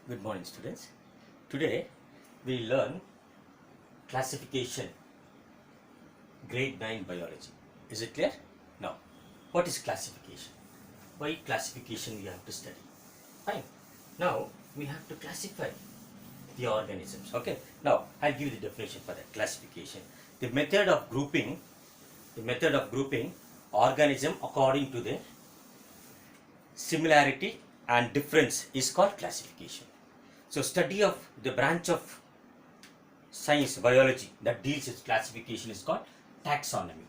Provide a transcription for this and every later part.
Good morning, students. Today we learn classification, grade 9 biology. Is it clear? Now, what is classification? Why classification we have to study? Fine. Now we have to classify the organisms. Okay. Now I'll give you the definition for that classification. The method of grouping organism according to their similarity and difference is called classification. So study of the branch of science, biology, that deals with classification is called taxonomy.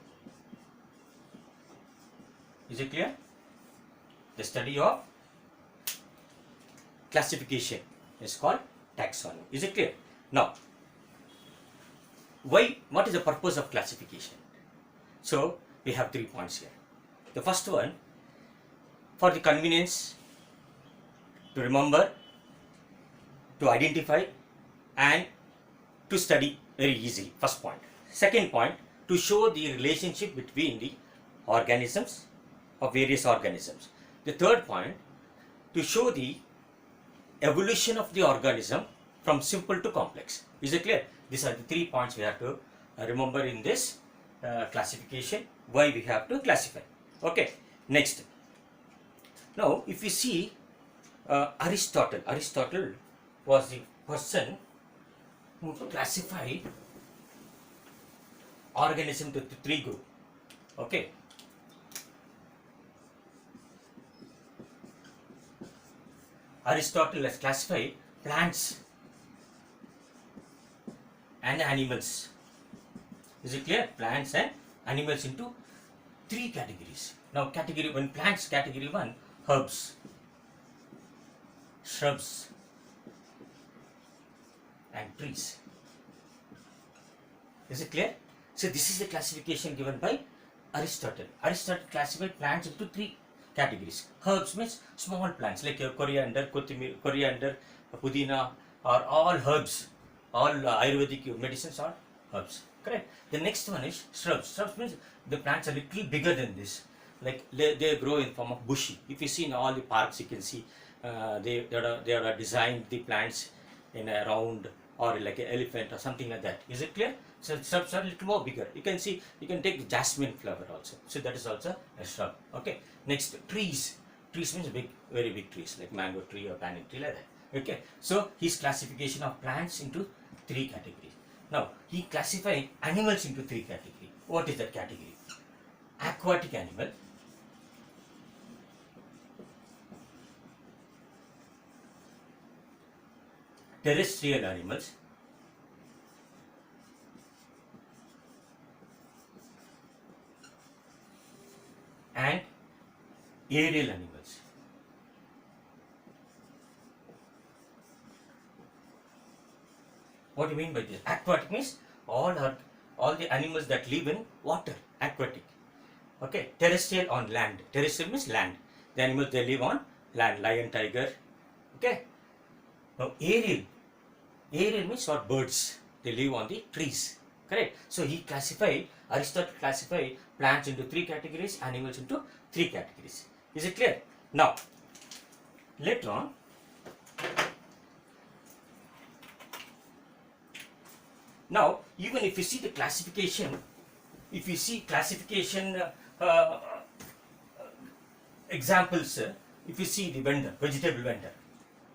Is it clear? The study of classification is called taxonomy. Is it clear? Now, what is the purpose of classification? So we have 3 points here. The first one, for the convenience to remember, to identify and to study very easily. First point. Second point, to show the relationship between the organisms of various organisms. The third point, to show the evolution of the organism from simple to complex. Is it clear? These are the 3 points we have to remember in this classification, why we have to classify. Okay, next. Now, if we see Aristotle was the person who classified organism to 3 groups. Okay. Aristotle has classified plants and animals. Is it clear? Plants and animals into 3 categories. Now, category 1, plants, category 1, herbs, shrubs and trees. Is it clear? So this is the classification given by Aristotle. Aristotle classified plants into 3 categories. Herbs means small plants like coriander, pudina are all herbs. All Ayurvedic medicines are herbs. Correct. The next one is shrubs. Shrubs means the plants are little bigger than this. Like they grow in form of bushy. If you see in all the parks, you can see they are designed the plants in a round or like an elephant or something like that. Is it clear? So shrubs are a little more bigger. You can see, you can take the jasmine flower also. So that is also a shrub. Okay. Next, trees. Trees means big, very big trees like mango tree or banyan tree like that. Okay. So his classification of plants into 3 categories. Now he classified animals into 3 categories. What is that category? Aquatic animal, terrestrial animals, and aerial animals. What do you mean by this? Aquatic means all the animals that live in water, aquatic. Okay, terrestrial on land. Terrestrial means land. The animals they live on land, lion, tiger. Okay. Now aerial means what? Birds. They live on the trees. Correct. So Aristotle classified plants into 3 categories, animals into 3 categories. Is it clear? Now, later on, now even if you see the classification, if you see classification examples, if you see the vendor, vegetable vendor,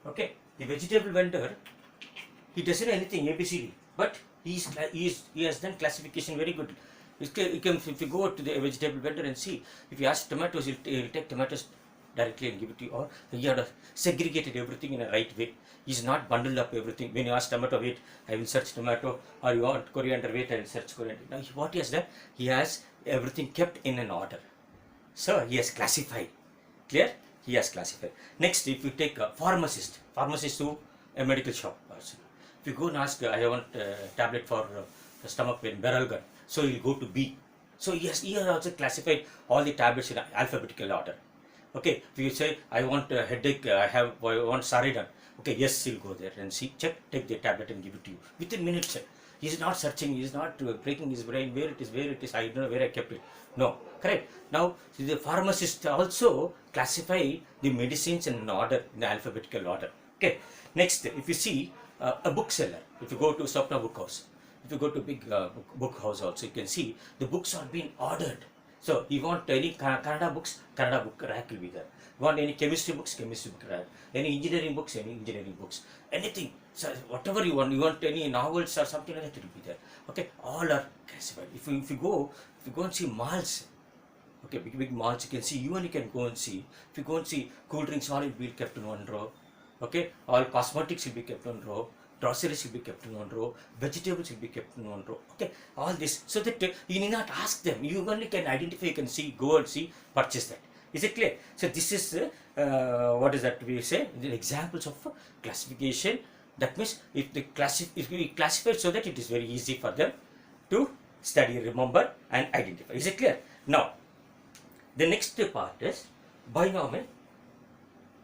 okay, the vegetable vendor, he doesn't know anything ABCD, but he has done classification very good. If you go to the vegetable vendor and see, if you ask tomatoes, he'll take tomatoes directly and give it to you, or he had segregated everything in a right way. He's not bundled up everything. When you ask tomato weight, I will search tomato, or you want coriander weight, I will search coriander. Now what he has done, he has everything kept in an order. So he has classified. Clear? He has classified. Next, if you take a pharmacist to a medical shop person. If you go and ask, I want a tablet for stomach pain, Beralgan, so he'll go to B. So he has also classified all the tablets in alphabetical order. Okay, if you say, I want a headache, I want Saridan. Okay, yes, he'll go there and see, check, take the tablet and give it to you. Within minutes, he is not searching, he is not breaking his brain, where it is, I don't know where I kept it. No, correct. Now, the pharmacist also classify the medicines in an order, in the alphabetical order. Okay. Next, if you see a bookseller, if you go to Swapna Book House, if you go to big book house also, you can see the books are being ordered. So you want any Kannada books, Kannada book rack will be there. You want any chemistry books, chemistry book rack. Any engineering books, any engineering books. Anything, so whatever you want any novels or something like that, it will be there. Okay, all are classified. If you go and see malls, okay, big malls, you can see, you can go and see. If you go and see, cool drinks all will be kept in one row. Okay, all cosmetics will be kept in one row. Groceries will be kept in one row. Vegetables will be kept in one row. Okay, all this, so that you need not ask them. You only can identify. You can see, go and see, purchase that. Is it clear? So this is what is that we say? The examples of classification. That means if we classify so that it is very easy for them to study, remember, and identify. Is it clear? Now, the next part is binomial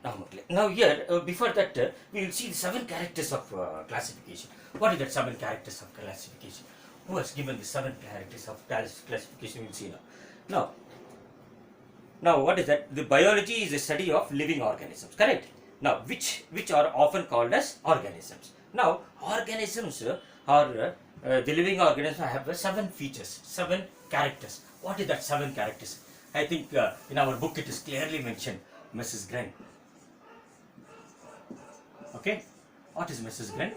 nomenclature. Now here, before that, we will see the 7 characters of classification. What is that 7 characters of classification? Who has given the 7 characters of classification? We will see now. Now, what is that? The biology is the study of living organisms, correct? Now, which are often called as organisms. Now, organisms are the living organisms have 7 features, 7 characters. What is that 7 characters? I think in our book it is clearly mentioned, Mrs. Gren. Okay, what is Mrs. Gren?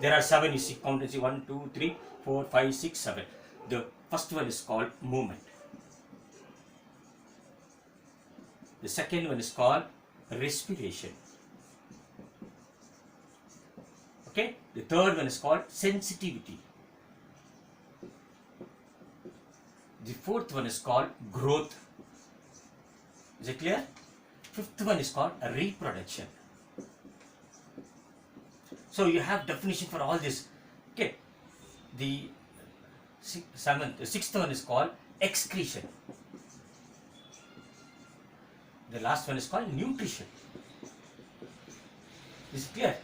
There are 7, you see, count and see, 1, 2, 3, 4, 5, 6, 7. The first one is called movement. The second one is called respiration. Okay, the third one is called sensitivity. The fourth one is called growth. Is it clear? Fifth one is called reproduction. So you have definition for all this. Okay, the sixth one is called excretion. The last one is called nutrition. Is it clear?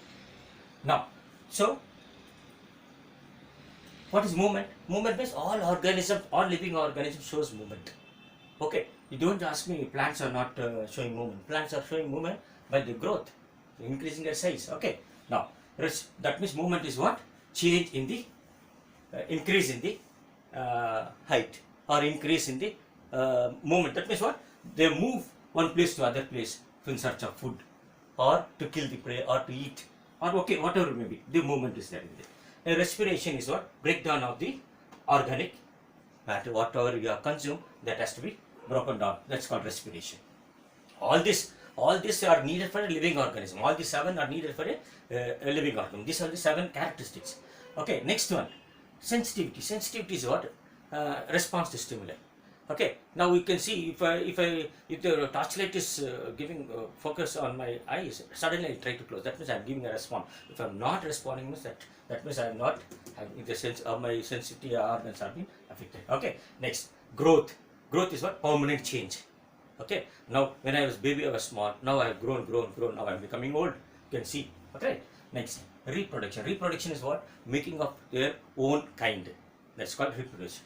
Now, so what is movement? Movement means all organisms, all living organisms shows movement. Okay, you don't ask me plants are not showing movement. Plants are showing movement by the growth, increasing their size. Okay, now that means movement is what? Change in the increase in the height or increase in the movement. That means what? They move one place to other place in search of food or to kill the prey or to eat or okay, whatever it may be, the movement is there in there. Respiration is what? Breakdown of the organic matter, whatever you have consumed, that has to be broken down. That's called respiration. All this are needed for a living organism. All these 7 are needed for a living organism. These are the 7 characteristics. Okay, next one, sensitivity. Sensitivity is what? Response to stimuli. Okay, now we can see if the torchlight is giving focus on my eyes, suddenly I try to close. That means I am giving a response. If I am not responding, means that means I am not having the sense of my sensitivity organs are being affected. Okay, next, growth. Growth is what? Permanent change. Okay, now when I was baby I was small. Now I have grown. Now I am becoming old. You can see. Okay, next, reproduction. Reproduction is what? Making of their own kind. That's called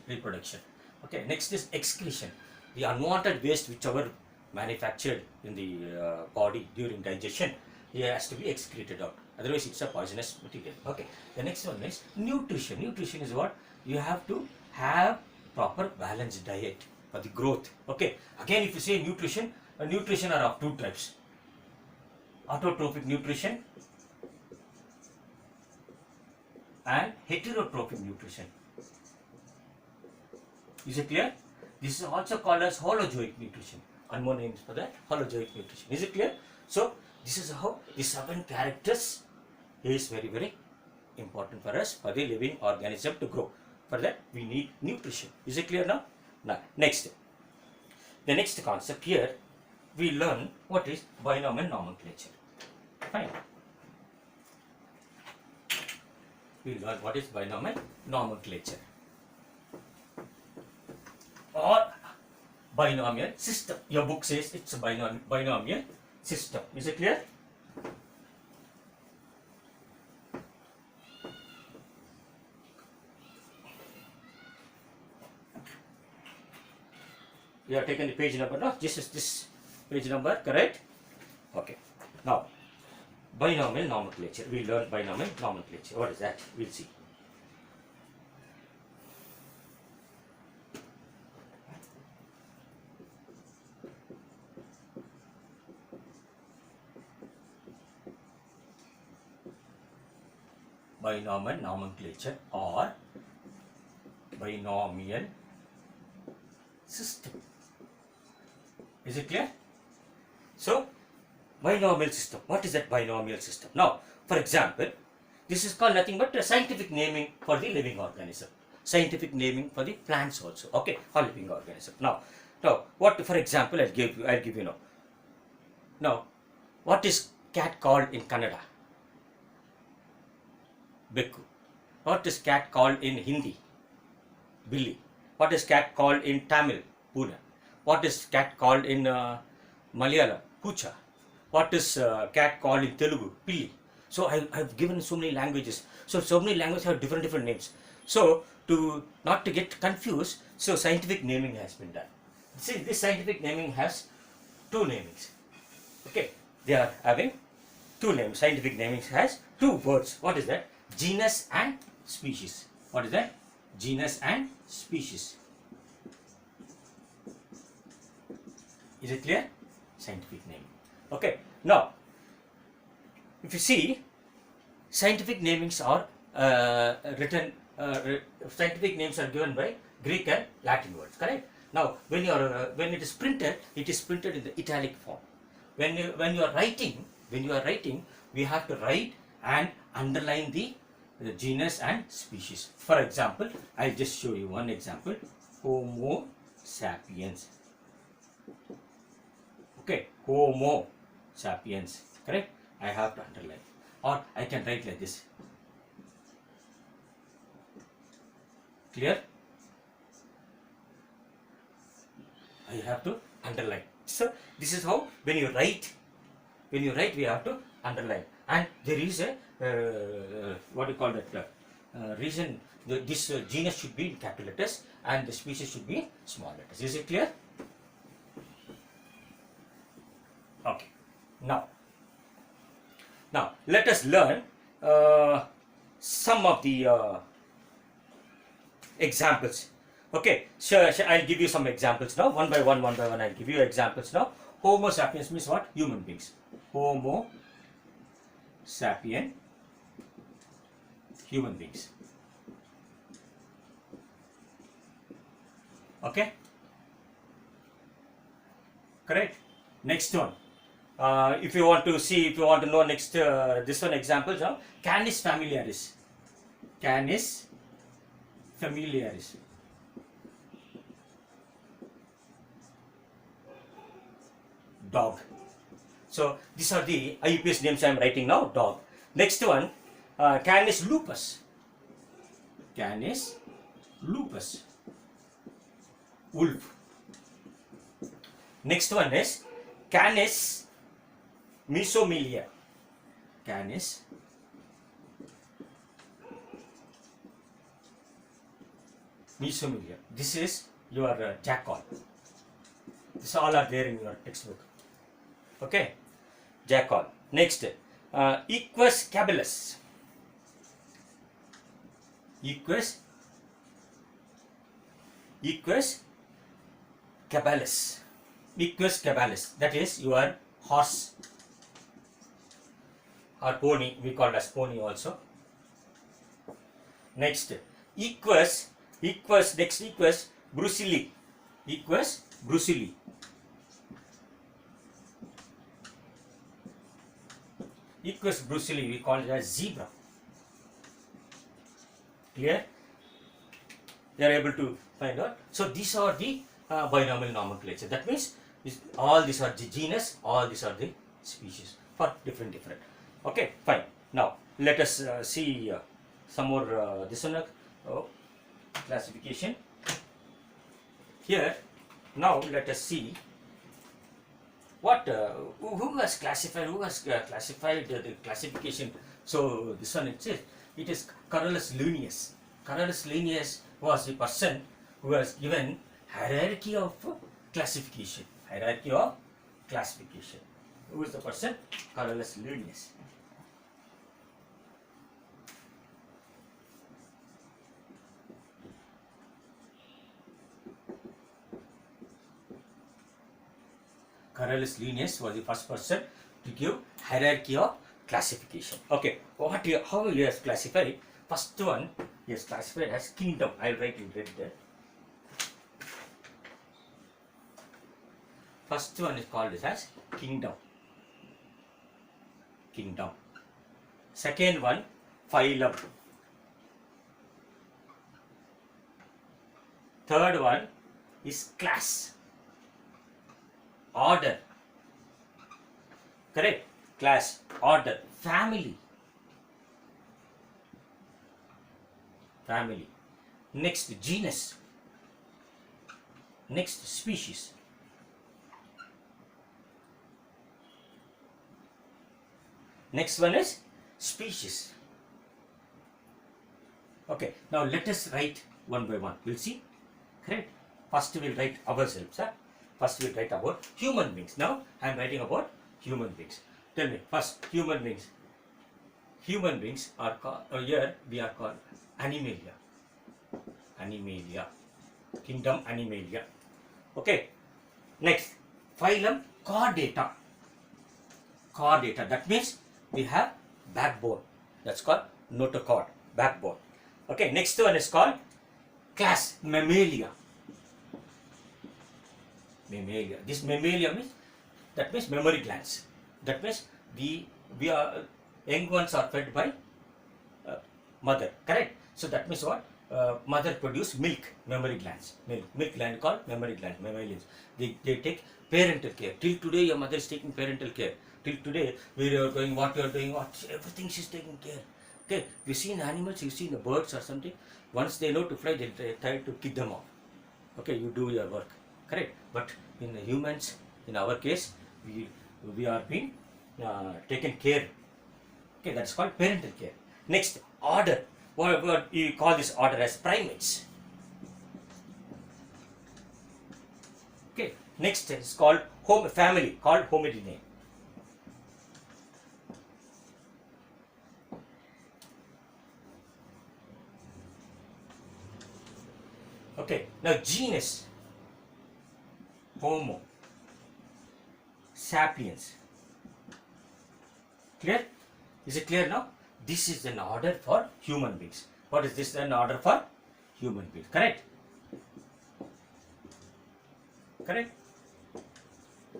reproduction. Okay, next is excretion. The unwanted waste whichever manufactured in the body during digestion, it has to be excreted out. Otherwise, it's a poisonous material. Okay, the next one is nutrition. Nutrition is what? You have to have proper balanced diet for the growth. Okay, again, if you say nutrition, nutrition are of 2 types: autotrophic nutrition and heterotrophic nutrition. Is it clear? This is also called as holozoic nutrition. One more name for that, holozoic nutrition. Is it clear? So, this is how the 7 characters is very, very important for us, for the living organism to grow. For that, we need nutrition. Is it clear now? Now, next. The next concept here, we learn what is binomial nomenclature. Fine. We learn what is binomial nomenclature or binomial system. Your book says it's a binomial system. Is it clear? You have taken the page number, no? This is this page number, correct? Okay. Now, binomial nomenclature. We'll learn binomial nomenclature. What is that? We'll see. Binomial nomenclature or binomial system. Is it clear? So, binomial system. What is that binomial system? Now, for example, this is called nothing but a scientific naming for the living organism. Scientific naming for the plants also. Okay, or living organism. Now, what? For example, I'll give you now. Now, what is cat called in Kannada? Bekku. What is cat called in Hindi? Billy. What is cat called in Tamil? Puna. What is cat called in Malayalam? Pucha. What is cat called in Telugu? Pilli. So I've given so many languages. So many languages have different names. So to not to get confused, so scientific naming has been done. See, this scientific naming has two namings. Okay, they are having two names. Scientific naming has two words. What is that? Genus and species. What is that? Genus and species. Is it clear? Scientific naming. Okay. Now, if you see, scientific namings are scientific names are given by Greek and Latin words. Correct? Now, when it is printed in the italic form. When you are writing, we have to write and underline the genus and species. For example, I'll just show you one example. Homo sapiens. Okay, Homo sapiens. Correct? I have to underline. Or I can write like this. Clear? I have to underline. So this is how when you write we have to underline. And there is a what do you call that? Reason this genus should be in capital letters and the species should be in small letters. Is it clear? Okay. Now let us learn some of the examples. Okay, sure, I'll give you some examples now. One by one, I'll give you examples now. Homo sapiens means what? Human beings. Homo sapien, human beings. Okay? Correct? Next one. If you want to know next, this one examples now. Canis familiaris. Canis familiaris. Dog. So these are the IUPAC names I am writing now. Dog. Next one, Canis lupus. Canis lupus. Wolf. Next one is Canis mesomelia. Canis mesomelia. This is your jackal. This all are there in your textbook. Okay, jackal. Next, Equus caballus. Equus caballus. Equus caballus. That is your horse or pony. We call it as pony also. Next, Equus brucilli. Equus brucilli. Equus brucilli, we call it as zebra. Clear? They are able to find out. So these are the binomial nomenclature. That means all these are the genus, all these are the species for different. Okay, fine. Now let us see some more this one classification. Here, now let us see what who has classified the classification. So this one it is Carolus Linnaeus. Carolus Linnaeus was the person who has given hierarchy of classification. Who is the person? Carolus Linnaeus. Carolus Linnaeus was the first person to give hierarchy of classification. Okay, how he has classified? First one he has classified as kingdom. I'll write in red there. First one is called as kingdom. Kingdom. Second one, phylum. Third one is class. Order. Correct? Class, order, family. Family. Next, genus. Next, species. Next one is species. Okay, now let us write one by one. We'll see. Correct? First we'll write ourselves. First we'll write about human beings. Now I am writing about human beings. Tell me, first, human beings. Human beings are called, here we are called Animalia. Animalia. Kingdom Animalia. Okay. Next, phylum Chordata. Chordata. That means we have backbone. That's called notochord. Backbone. Okay. Next one is called class Mammalia. Mammalia. This Mammalia means, that means mammary glands. That means we are young ones are fed by mother. Correct. So that means what? Mother produce milk, mammary glands. Milk gland called mammary gland, mammalians. They take parental care. Till today your mother is taking parental care. Till today where you are going, what you are doing, what everything she's taking care. Okay. You see in animals, you see in the birds or something. Once they know to fly, they try to kick them off. Okay, you do your work. Correct. But in the humans, in our case, we are being taken care. Okay, that's called parental care. Next, order. What you call this order as primates. Okay. Next is called family, called Hominidae. Okay. Now genus, Homo sapiens. Clear? Is it clear now? This is an order for human beings. What is this? An order for human beings. Correct? Correct?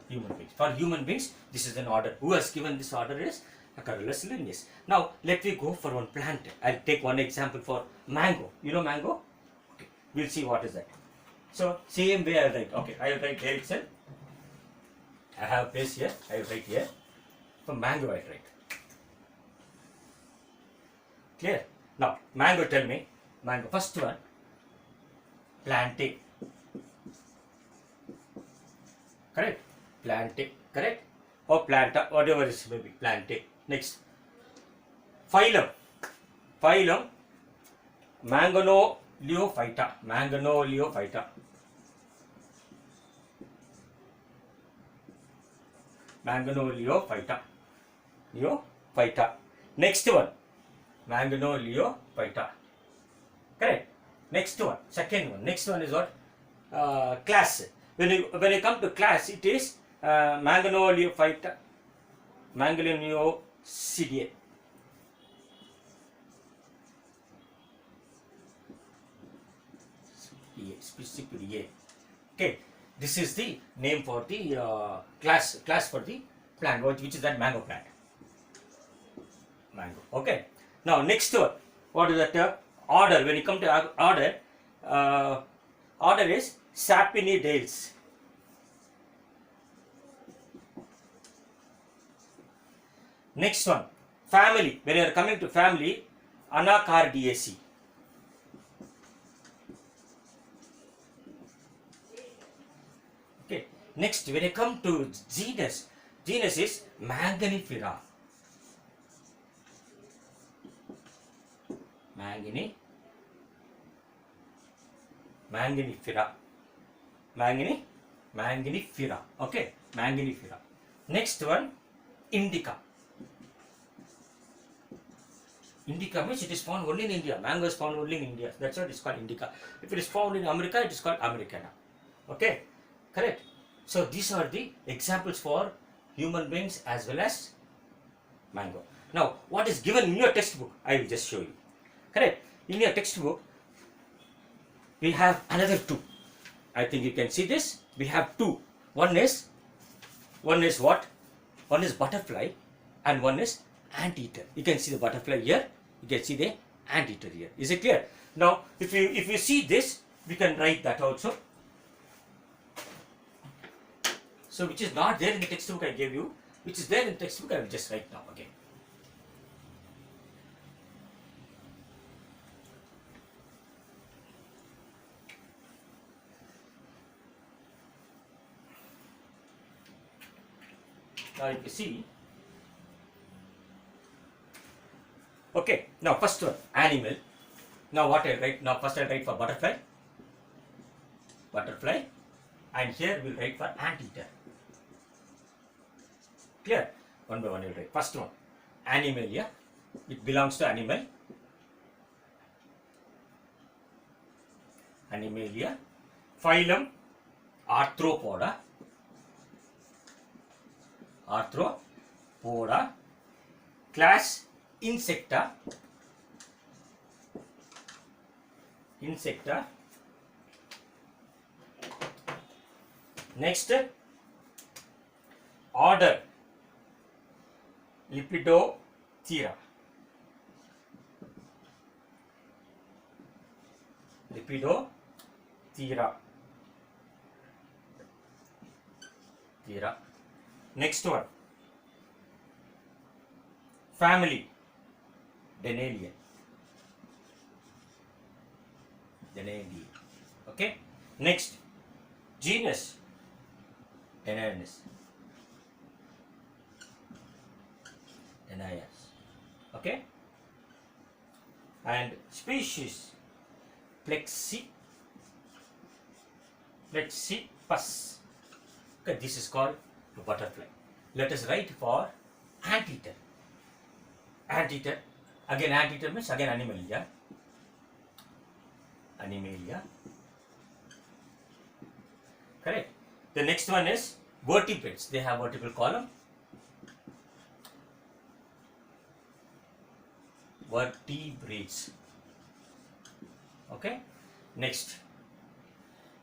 Human beings. For human beings, this is an order. Who has given this order is Carolus Linnaeus. Now, let me go for one plant. I'll take one example for mango. You know mango? Okay. We'll see what is that. So, same way I'll write. Okay, I'll write here itself. I have place here. I'll write here. For mango, I'll write. Clear? Now, mango, tell me. Mango. First one. Plantain. Correct? Plantain. Correct? Or planta, whatever it is, maybe. Plantain. Next. Phylum. Phylum. Mangoneliophyta. Mangoneliophyta. Mangoneliophyta. Leophyta. Next one. Mangoneliophyta. Correct. Next one. Second one. Next one is what? Class. When you come to class, it is Mangoneliophyta. Mangoneliosidae. Specifically. Okay. This is the name for the class for the plant, which is that mango plant. Mango. Okay. Now next one. What is that? Order. When you come to order, order is Sapinidales. Next one. Family. When you are coming to family, Anacardiaceae. Okay. Next, when you come to genus, genus is Manganifera. Manganifera. Manganifera. Okay. Manganifera. Next one, Indica. Indica means it is found only in India. Mango is found only in India. That's why it is called Indica. If it is found in America, it is called Americana. Okay. Correct. So these are the examples for human beings as well as mango. Now, what is given in your textbook? I will just show you. Correct? In your textbook, we have another two. I think you can see this. We have two. One is what? One is butterfly, and one is anteater. You can see the butterfly here. You can see the anteater here. Is it clear? Now, if you see this, we can write that also. So, which is not there in the textbook I gave you, which is there in the textbook, I will just write now again. Now, if you see, okay, now first one, animal. Now, what I write? Now, first I write for butterfly, and here we will write for anteater. Clear? One by one you will write. First one, Animalia. It belongs to animal. Animalia. Phylum, Arthropoda. Class, Insecta. Next, order, Lepidoptera. Next one, family, Denalian. Okay. Next, genus, Danaeus. Okay. And species, Plexippus. Okay, this is called the butterfly. Let us write for anteater. Again anteater means again Animalia. Correct. The next one is vertebrates. They have vertebral column. Vertebrates. Okay. Next,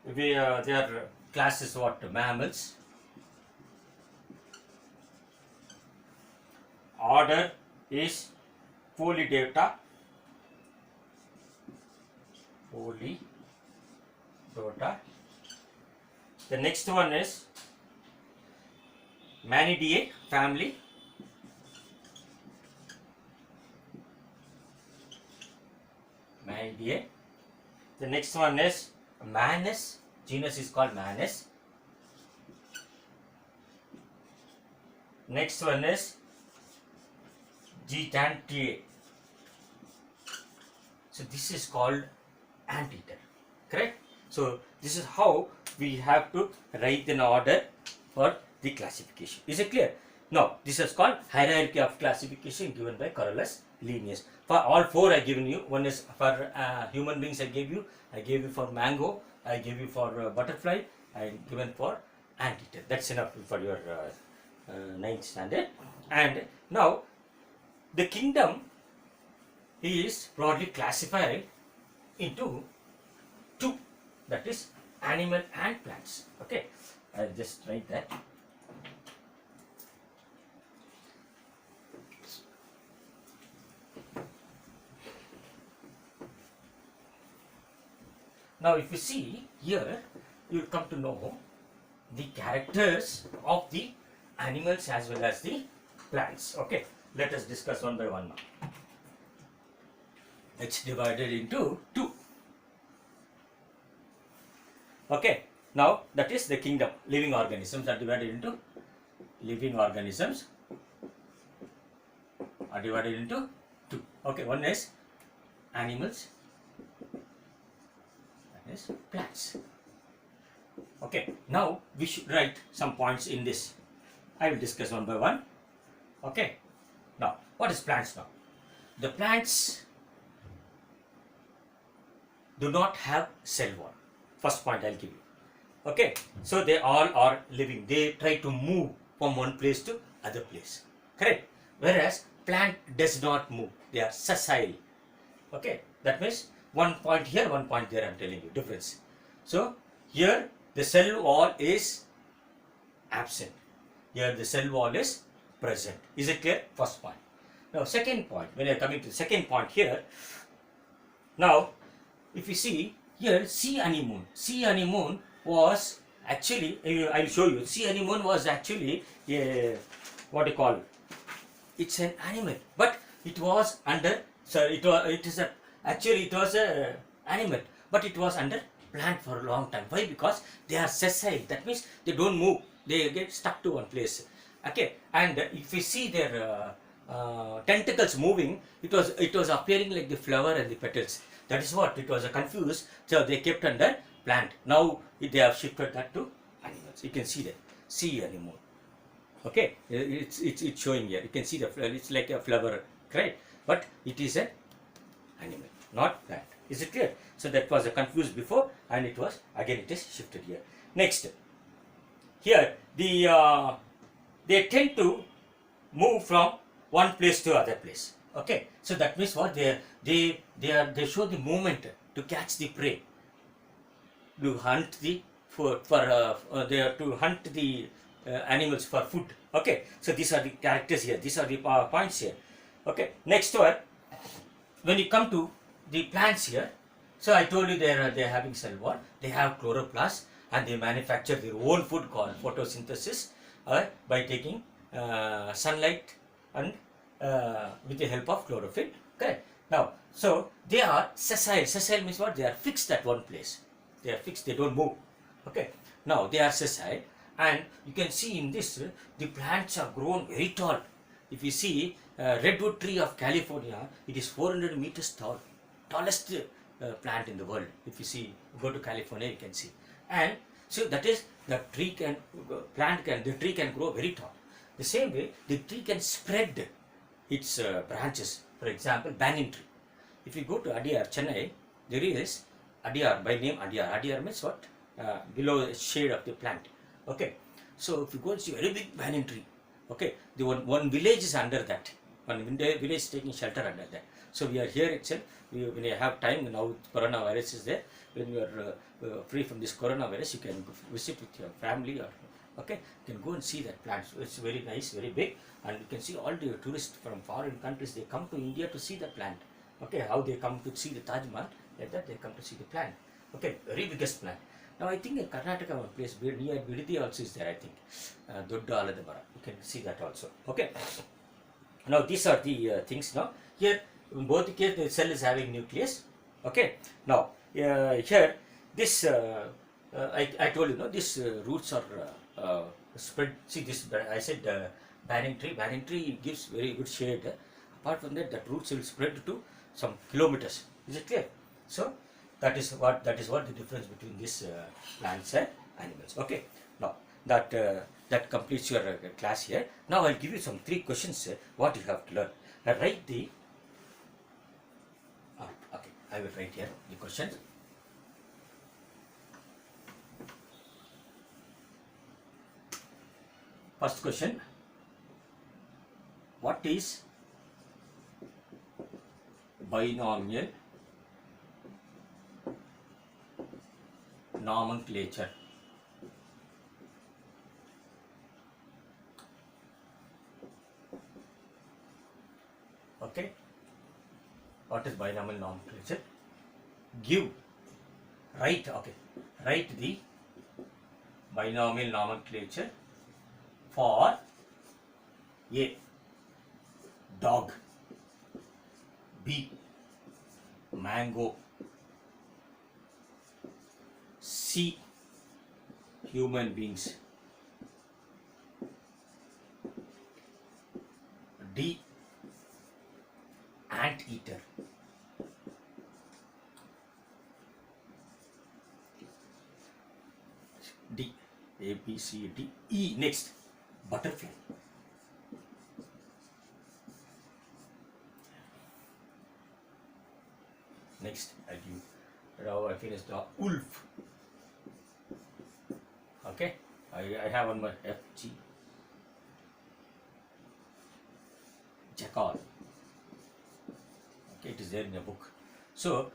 their class is what? Mammals. Order is Polydota. The next one is Manidae family. The next one is Manus. Genus is called Manus. Next one is Getantiae. So this is called anteater. Correct? So this is how we have to write in order for the classification. Is it clear? Now this is called hierarchy of classification given by Carolus Linnaeus. For all four I given you. One is for human beings I gave you for mango, I gave you for butterfly, I given for anteater. That's enough for your 9th standard. And now the kingdom is broadly classified into two, that is animal and plants. Okay, I'll just write that. Now if you see here, you will come to know the characters of the animals as well as the plants. Okay, let us discuss one by one now. It's divided into two. Okay, now that is the kingdom. Living organisms are divided into two. Okay, one is animals, one is plants. Okay, now we should write some points in this. I will discuss one by one. Okay, now what is plants now? The plants do not have cell wall. First point I'll give you. Okay, so they all are living. They try to move from one place to other place. Correct. Whereas plant does not move. They are sessile. Okay, that means one point here, one point there. I'm telling you difference. So here the cell wall is absent. Here the cell wall is present. Is it clear? First point. Now second point. When you are coming to the second point here. Now, if you see here, sea anemone. Sea anemone was actually, I will show you. Sea anemone was actually a, what do you call? It's an animal, but it was under. Sorry, it is a actually it was a animal, but it was under plant for a long time. Why? Because they are sessile. That means they don't move. They get stuck to one place. Okay, and if you see their tentacles moving, it was appearing like the flower and the petals. That is what it was confused. So they kept under plant. Now they have shifted that to animals. You can see that sea anemone. Okay, it's showing here. You can see the it's like a flower, right? But it is an animal, not plant. Is it clear? So that was confused before, and it was again it is shifted here. Next, here they tend to move from one place to other place. Okay, so that means what they show the movement to catch the prey, to hunt the they are to hunt the animals for food. Okay, so these are the characters here. These are the points here. Okay, next one, when you come to the plants here, so I told you they're having cell wall. They have chloroplast, and they manufacture their own food called photosynthesis by taking sunlight and with the help of chlorophyll. Okay. Now, so they are sessile. Sessile means what? They are fixed at one place. They are fixed. They don't move. Okay. Now they are sessile, and you can see in this the plants are grown very tall. If you see redwood tree of California, it is 400 meters tall, tallest plant in the world. If you see, go to California, you can see. And so that is the tree can the tree can grow very tall. The same way, the tree can spread its branches. For example, banyan tree. If you go to Adyar, Chennai, there is Adyar by name Adyar. Adyar means what? Below the shade of the plant. Okay. So if you go and see a very big banyan tree, okay, the one village is under that. One village is taking shelter under that. So we are here itself. When you have time, now coronavirus is there. When you are free from this coronavirus, you can visit with your family, or okay, you can go and see that plant. So it's very nice, very big, and you can see all the tourists from foreign countries. They come to India to see the plant. Okay, how they come to see the Taj Mahal, like that they come to see the plant. Okay, very biggest plant. Now I think in Karnataka one place near Bidadi also is there. I think Dodda Aladamara. You can see that also. Okay. Now these are the things. Now here in both the case the cell is having nucleus. Okay. Now here this I told you, no, these roots are spread. See this, I said banyan tree. Banyan tree gives very good shade. Apart from that, roots will spread to some kilometers. Is it clear? So that is what the difference between these plants and animals. Okay. Now that completes your class here. Now I'll give you some 3 questions. What you have to learn. Write the. Okay, I will write here the questions. First question. What is binomial nomenclature? Okay. What is binomial nomenclature? Write the binomial nomenclature for A, dog, B, mango, C, human beings, D, anteater. D, A, B, C, D, E. Next, butterfly. Next, now I finished the wolf. Okay, I have one more FG. Jackal. Okay, it is there in a book. So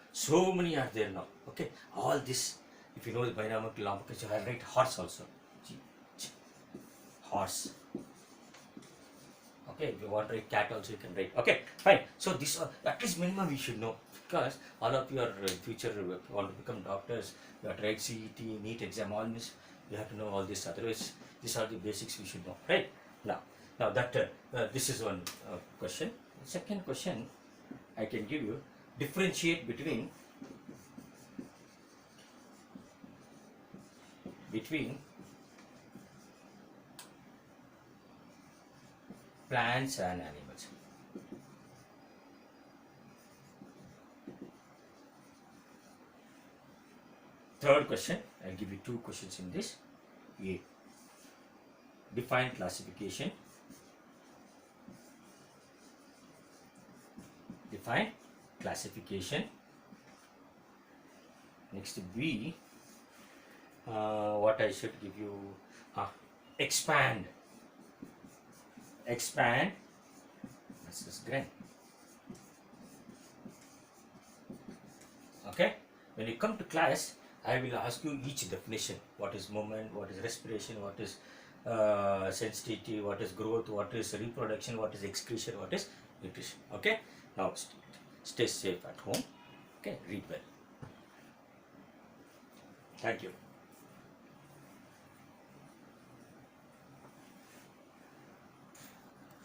many are there now. Okay, all this, if you know the binomial nomenclature, I write horse also. G, Ch, horse. Okay, if you want to write cat also, you can write. Okay, fine. So this at least minimum we should know, because all of your future want to become doctors, you have to write CET, NEET exam, all this. You have to know all this. Otherwise, these are the basics we should know. Right now that this is one question. Second question, I can give you, differentiate between plants and animals. Third question, I'll give you two questions in this. A, define classification. Define classification. Next, B, what I should give you, expand. This is great. Okay, when you come to class, I will ask you each definition. What is movement, what is respiration, what is sensitivity, what is growth, what is reproduction, what is excretion, what is nutrition. Okay, now stay safe at home. Okay, read well. Thank you.